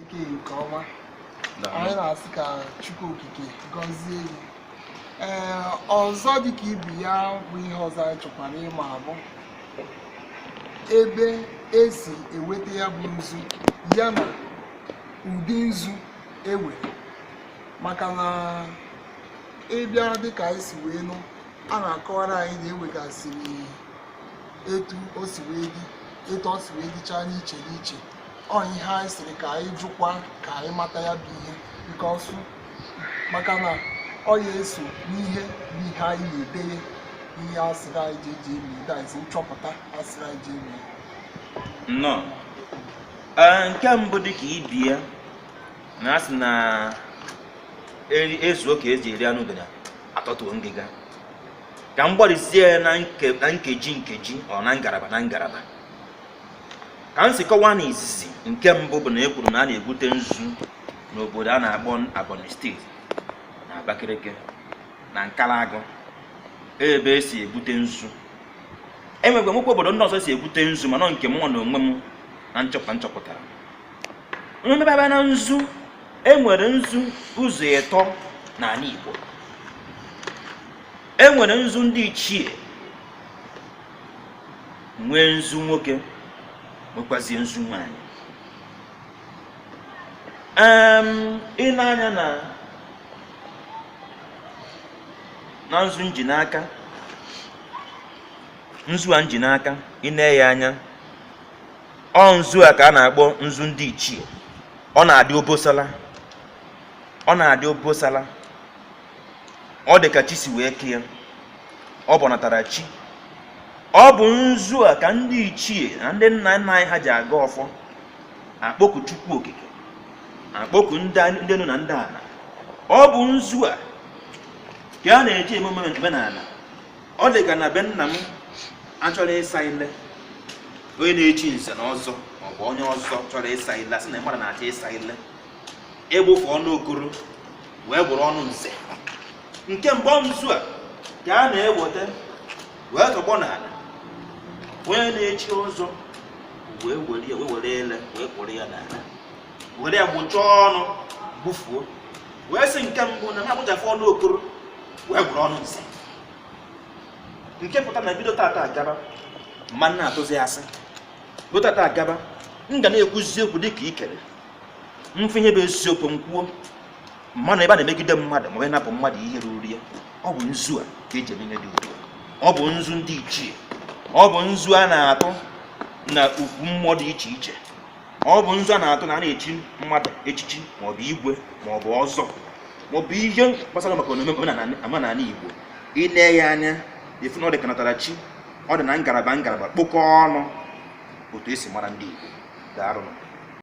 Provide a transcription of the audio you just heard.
Ike nke ọma. Anyị na-asị ka Chukwu okike gọzie gị. Ọzọ dịka ibi ya bụ ihe ọzọ anyị chọkwara ịma abụ ebe esi eweta ya bụ nzu ya na ụdị nzu ewere, maka na ịbịa dịka anyị si wee nụ, a na-akọwara anyị na ewegasịrị etu o si wee dị, etu o si wee dịcha n'iche n'iche. Ọ ihe anyị sịrị ka anyị jụkwa ka anyị mata ya bụ ihe bikọsụ, maka na ọ ya eso n'ihe bụ ihe anyị na-edere ihe asịrị anyị ji eji eme daizi nchọpụta asịrị anyị ji eme. Nnọọ. Nke mbụ dịka ibi ya na asị na ezuo ka eji eri anụ ugo na atọtuo ngịga, ka m gbarịzie na nkeji ọ na ngalaba ka m si kọwaa n'izizi. Nke mbụ bụ na e kwuru na a na-egwute nzu n'obodo a na-akpọ Ebonyi steeti na Abakaliki na Nkalagụ, ebe esi egwute nzu. Enwegwe nwekwa obodo ndị ọzọ si egwute nzu, mana nke mụnwa na onwe m na nchọpụtara onye mebaba na nzu. Enwere nzu ụzọ ịtọ n'ala Igbo. Enwere nzu ndị ichie, nwee nzu nwoke, nwekwazie nzu nwanyị. Ị na-anya na nzu nji n'aka, nzu a nji n'aka, ị na-enye anya, ọ nzu a ka a na-akpọ nzu ndị ichie. Ọ na-adị obosala, ọ dị ka chi si wee kee, ọ bụ natara chi. Ọ bụ nzu a ka ndị ichie na ndị nna nna anyị ha ji aga ọfọ, akpọku Chukwu okike, akpọku ndị nụ na ndị ala. Ọ bụ nzu a ka a na-eji emume omenala. Ọ dị ka na be nna m achọrọ ịsa ile, onye na-echi nze na ọzọ maọbụ onye ọzọ chọrọ ịsa ile, asị na mmadụ na-achọ ịsa ile, egbufu ọnụ okoro wee bụrụ ọnụ nze. Nke mbụ nzu a ka a na-eweta wee tọgbọ n'ala, onye na-echi ọzọ wee were ele wee kpụrụ ya n'ala, were ya gbụchaa ọnụ, gbufuo, wee sị nke mbụ na ha gbụchafụ ọnụ okoro wee bụrụ ọnụ nze. Nke pụta na bido tata agaba mma na-atụzi asị, bido tata agaba m ga na-ekwuzi okwu dịka ikere mfinye bụ eziokwu m kwuo. Mmanụ ebe a na-emegide mmadụ ma ọ napụ mmadụ ihe ruru ya, ọ bụ nzu a ka eji eme ihe dị udo. Ọ bụ nzu ndị ichie, ọ bụ nzu a na-atụ na ukwu mmụọ dị iche iche, ọ bụ nzu a na-atụ na a na-echi mmadụ echichi maọbụ igwe maọbụ ọzọ maọbụ ihe gbasara maka omenala Igbo. Ile ya anya efu na ọ dị ka natara chi, ọ dị na ngalaba kpokọọ ọnụ otu esi mara ndị Igbo. Daalụ.